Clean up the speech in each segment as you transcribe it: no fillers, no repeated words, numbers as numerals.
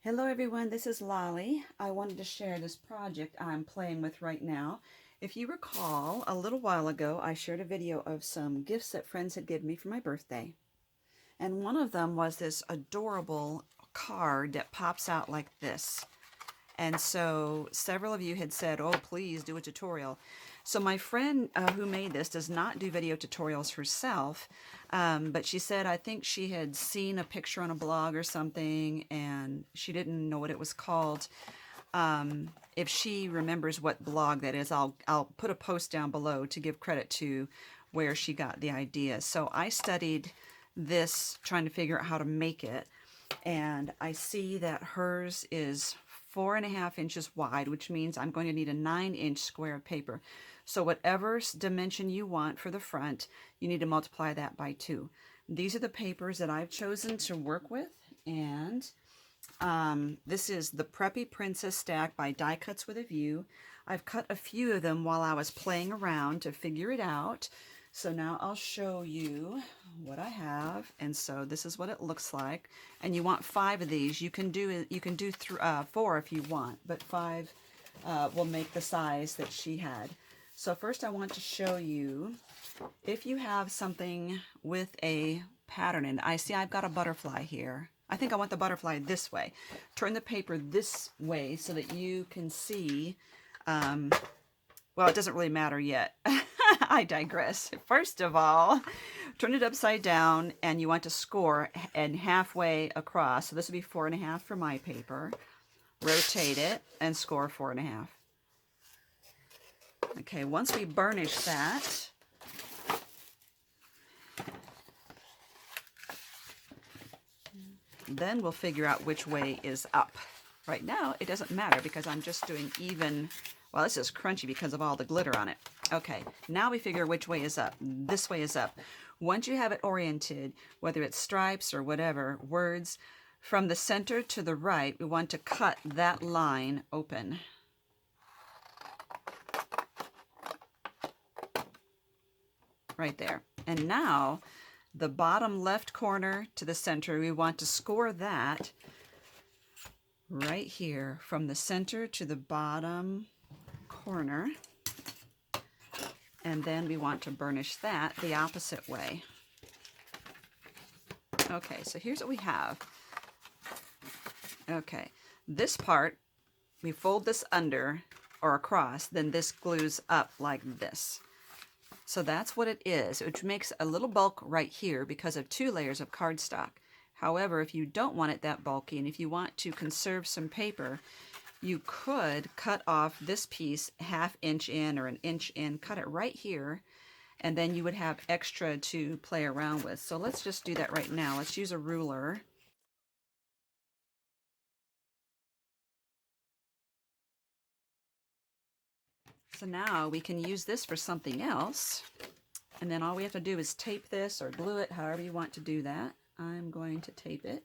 Hello everyone, this is Lolly. I wanted to share this project I'm playing with right now. If you recall, a little while ago I shared a video of some gifts that friends had given me for my birthday. And one of them was this adorable card that pops out like this. And so several of you had said, oh, please do a tutorial. So my friend who made this does not do video tutorials herself, but she said I think she had seen a picture on a blog or something, and she didn't know what it was called. If she remembers what blog that is, I'll put a post down below to give credit to where she got the idea. So I studied this trying to figure out how to make it, and I see that hers is 4.5 inches wide, which means I'm going to need a 9-inch square of paper. So whatever dimension you want for the front, you need to multiply that by 2. These are the papers that I've chosen to work with, and this is the Preppy Princess stack by Die Cuts with a View. I've cut a few of them while I was playing around to figure it out. So now I'll show you what I have, and so this is what it looks like. And you want 5 of these. You can do 4 if you want, but 5 will make the size that she had. So first I want to show you, if you have something with a pattern in it. I see I've got a butterfly here. I think I want the butterfly this way. Turn the paper this way so that you can see, well, it doesn't really matter yet. I digress. First of all, turn it upside down, and you want to score and halfway across. So this would be 4.5 for my paper. Rotate it and score 4.5. Okay, once we burnish that, then we'll figure out which way is up. Right now, it doesn't matter because I'm just doing even. Well, this is crunchy because of all the glitter on it. Okay, now we figure which way is up. This way is up. Once you have it oriented, whether it's stripes or whatever, words, from the center to the right, we want to cut that line open. Right there. And now, the bottom left corner to the center, we want to score that right here from the center to the bottom corner, and then we want to burnish that the opposite way. Okay, so here's what we have. Okay, this part, we fold this under or across, then this glues up like this. So that's what it is, which makes a little bulk right here because of 2 layers of cardstock. However, if you don't want it that bulky, and if you want to conserve some paper, you could cut off this piece 1/2 inch in or 1 inch in, cut it right here, and then you would have extra to play around with. So let's just do that right now. Let's use a ruler. So now we can use this for something else, and then all we have to do is tape this or glue it, however you want to do that. I'm going to tape it.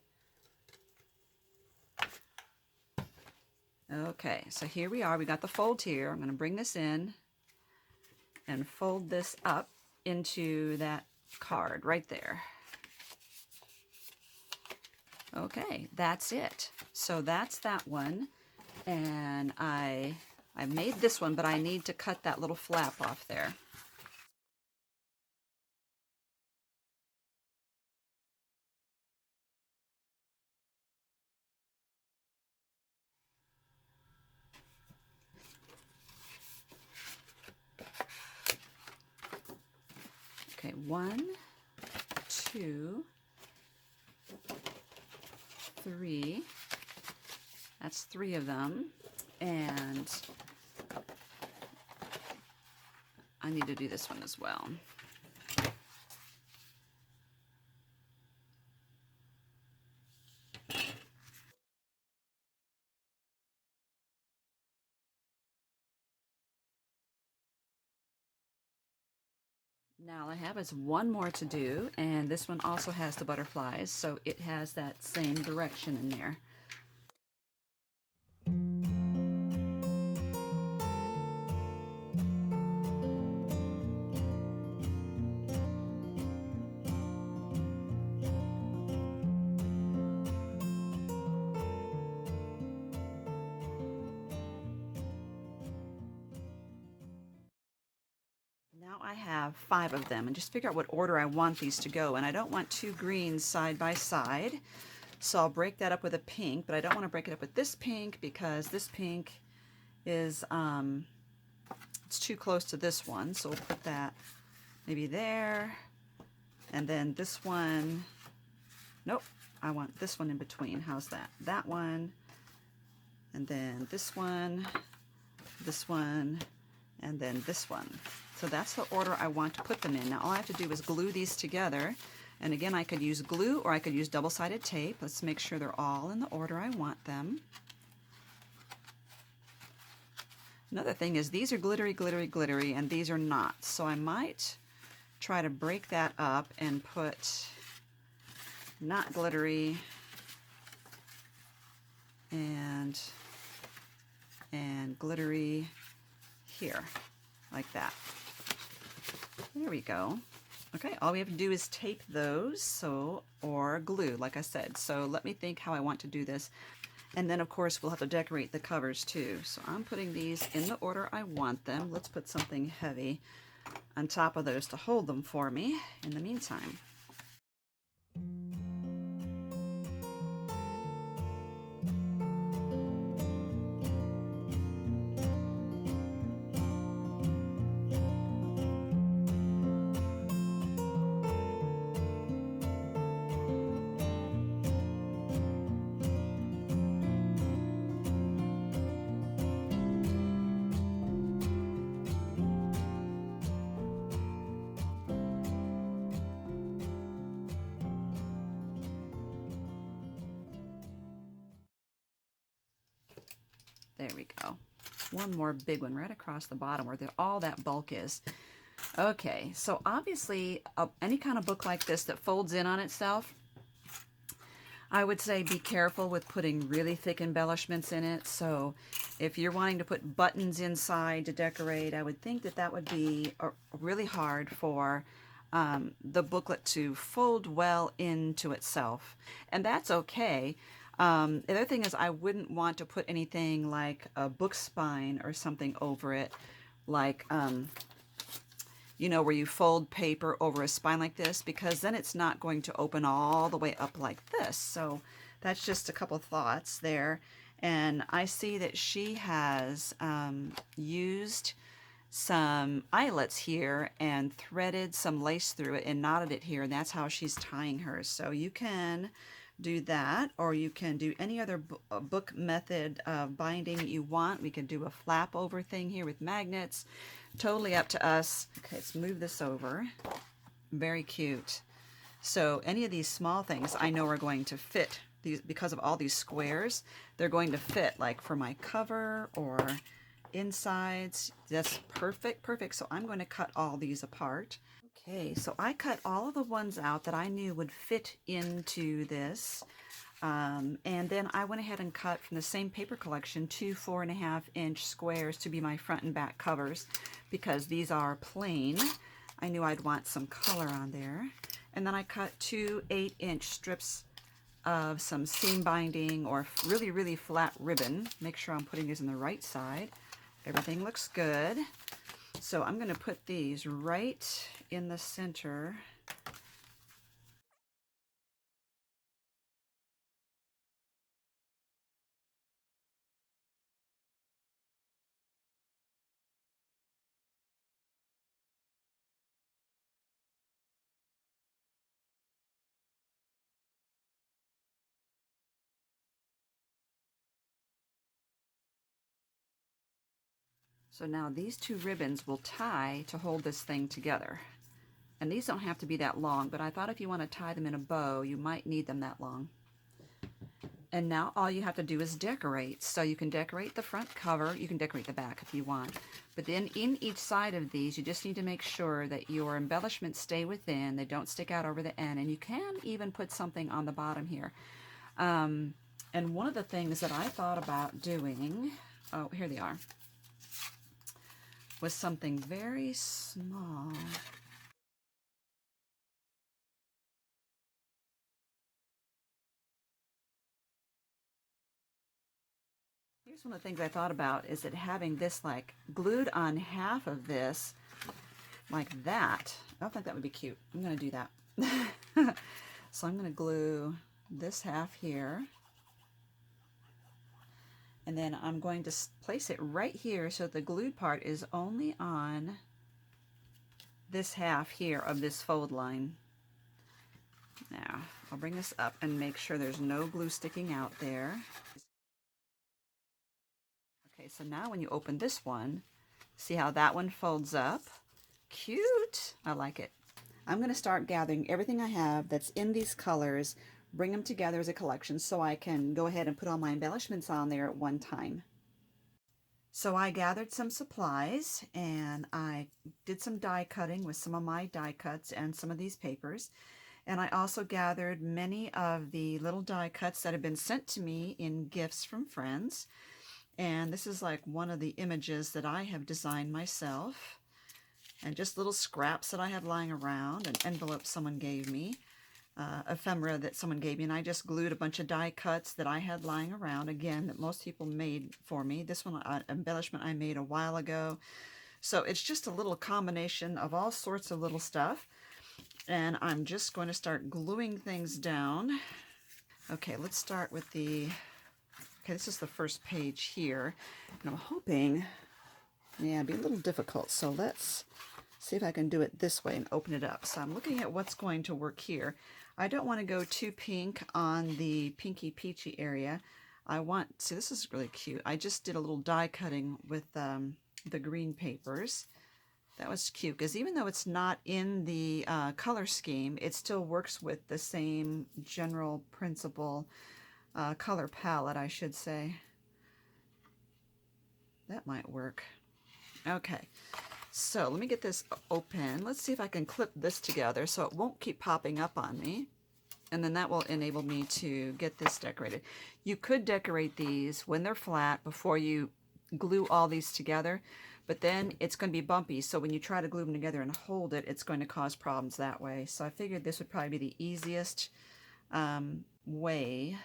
Okay, so here we are. We got the fold here. I'm going to bring this in and fold this up into that card right there. Okay, that's it. So that's that one. And I made this one, but I need to cut that little flap off there. Okay, 1, 2, 3. That's 3 of them. And I need to do this one as well. Now all I have is one more to do, and this one also has the butterflies, so it has that same direction in there. I have 5 of them, and just figure out what order I want these to go. And I don't want 2 greens side by side, so I'll break that up with a pink, but I don't want to break it up with this pink because this pink is it's too close to this one, so we'll put that maybe there, and then this one, nope, I want this one in between. How's that? That one, and then this one, and then this one. So that's the order I want to put them in. Now all I have to do is glue these together, and again I could use glue or I could use double-sided tape. Let's make sure they're all in the order I want them. Another thing is these are glittery, glittery, glittery, and these are not. So I might try to break that up and put not glittery and glittery here, like that. There we go. Okay, all we have to do is tape those, or glue, like I said. So let me think how I want to do this. And then, of course, we'll have to decorate the covers, too. So I'm putting these in the order I want them. Let's put something heavy on top of those to hold them for me in the meantime. There we go. One more big one right across the bottom where all that bulk is. Okay, so obviously any kind of book like this that folds in on itself, I would say be careful with putting really thick embellishments in it. So if you're wanting to put buttons inside to decorate, I would think that that would be really hard for the booklet to fold well into itself. And that's okay. The other thing is I wouldn't want to put anything like a book spine or something over it, like, you know, where you fold paper over a spine like this, because then it's not going to open all the way up like this. So that's just a couple thoughts there. And I see that she has used some eyelets here and threaded some lace through it and knotted it here, and that's how she's tying hers. So you can do that, or you can do any other book method of binding you want. We could do a flap over thing here with magnets. Totally up to us. Okay, let's move this over. Very cute. So any of these small things I know are going to fit. These, because of all these squares, they're going to fit, like for my cover or insides. That's perfect, perfect. So I'm going to cut all these apart. Okay, so I cut all of the ones out that I knew would fit into this. And then I went ahead and cut from the same paper collection 2 4.5-inch squares to be my front and back covers, because these are plain. I knew I'd want some color on there. And then I cut 2 8-inch strips of some seam binding or really, really flat ribbon. Make sure I'm putting these on the right side. Everything looks good. So I'm going to put these right in the center. So now these 2 ribbons will tie to hold this thing together. And these don't have to be that long, but I thought if you want to tie them in a bow, you might need them that long. And now all you have to do is decorate. So you can decorate the front cover, you can decorate the back if you want. But then in each side of these, you just need to make sure that your embellishments stay within, they don't stick out over the end, and you can even put something on the bottom here. And one of the things that I thought about doing, oh, here they are, was something very small. Here's one of the things I thought about, is that having this like glued on half of this like that. I think that would be cute. I'm going to do that. So I'm going to glue this half here. And then I'm going to place it right here so the glued part is only on this half here of this fold line. Now, I'll bring this up and make sure there's no glue sticking out there. Okay, so now when you open this one, see how that one folds up? Cute! I like it. I'm going to start gathering everything I have that's in these colors, bring them together as a collection so I can go ahead and put all my embellishments on there at one time. So I gathered some supplies and I did some die cutting with some of my die cuts and some of these papers. And I also gathered many of the little die cuts that have been sent to me in gifts from friends. And this is like one of the images that I have designed myself. And just little scraps that I had lying around, an envelope someone gave me, ephemera that someone gave me, and I just glued a bunch of die cuts that I had lying around, again, that most people made for me. This one, embellishment I made a while ago. So it's just a little combination of all sorts of little stuff. And I'm just going to start gluing things down. Okay, let's start with okay, this is the first page here. And I'm hoping, yeah, it'd be a little difficult. So let's see if I can do it this way and open it up. So I'm looking at what's going to work here. I don't want to go too pink on the pinky peachy area. I want, see, this is really cute. I just did a little die cutting with the green papers. That was cute because even though it's not in the color scheme, it still works with the same general principle color palette, I should say. That might work. Okay, so let me get this open. Let's see if I can clip this together so it won't keep popping up on me. And then that will enable me to get this decorated. You could decorate these when they're flat before you glue all these together, but then it's going to be bumpy. So when you try to glue them together and hold it, it's going to cause problems that way. So I figured this would probably be the easiest way.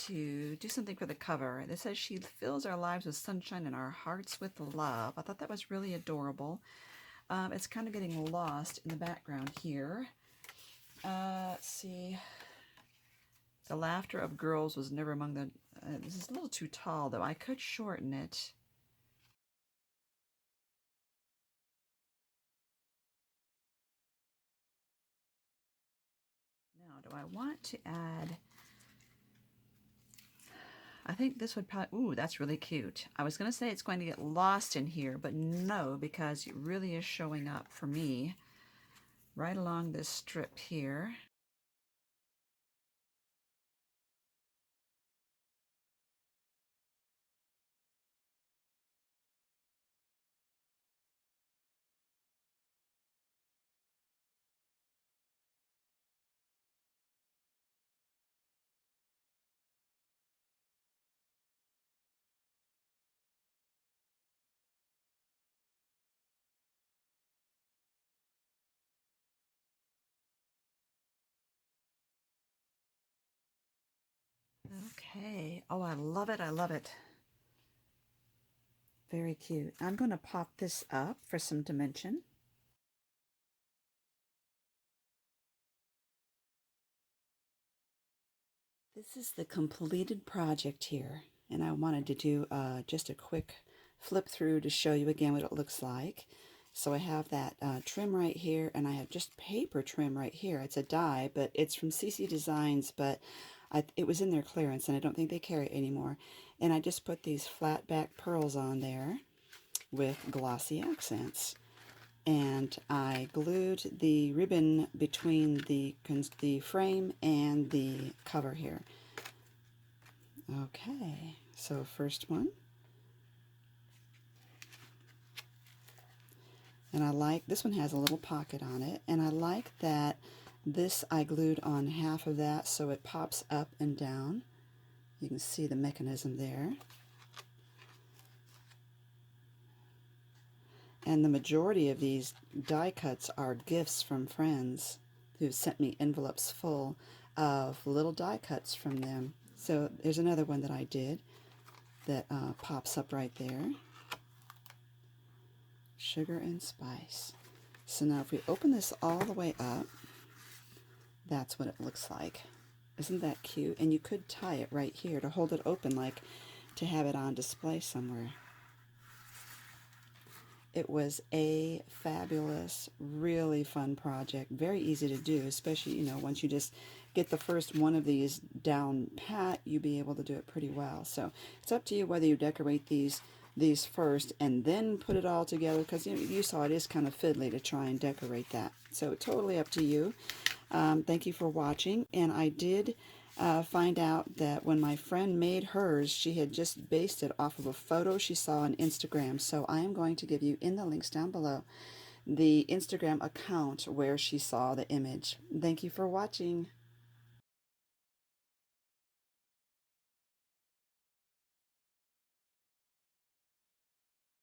to do something for the cover. This says she fills our lives with sunshine and our hearts with love. I thought that was really adorable. It's kind of getting lost in the background here. Let's see. The laughter of girls was never among the... this is a little too tall, though. I could shorten it. Now, do I want to add... I think this would probably... Ooh, that's really cute. I was going to say it's going to get lost in here, but no, because it really is showing up for me right along this strip here. Okay. Oh, I love it. I love it. Very cute. I'm going to pop this up for some dimension. This is the completed project here, and I wanted to do just a quick flip through to show you again what it looks like. So I have that trim right here, and I have just paper trim right here. It's a die, but it's from CC Designs, but it was in their clearance, and I don't think they carry it anymore. And I just put these flat back pearls on there with glossy accents. And I glued the ribbon between the frame and the cover here. Okay, so first one. And I like, this one has a little pocket on it, and I like that this I glued on half of that so it pops up and down. You can see the mechanism there. And the majority of these die cuts are gifts from friends who sent me envelopes full of little die cuts from them. So there's another one that I did that pops up right there. Sugar and spice. So now if we open this all the way up, that's what it looks like. Isn't that cute? And you could tie it right here to hold it open, like to have it on display somewhere. It was a fabulous, really fun project. Very easy to do, especially, you know, once you just get the first one of these down pat, you'll be able to do it pretty well. So it's up to you whether you decorate these first and then put it all together, because you saw it is kind of fiddly to try and decorate that. So totally up to you. Thank you for watching. And I did find out that when my friend made hers, she had just based it off of a photo she saw on Instagram. So I am going to give you in the links down below the Instagram account where she saw the image. Thank you for watching.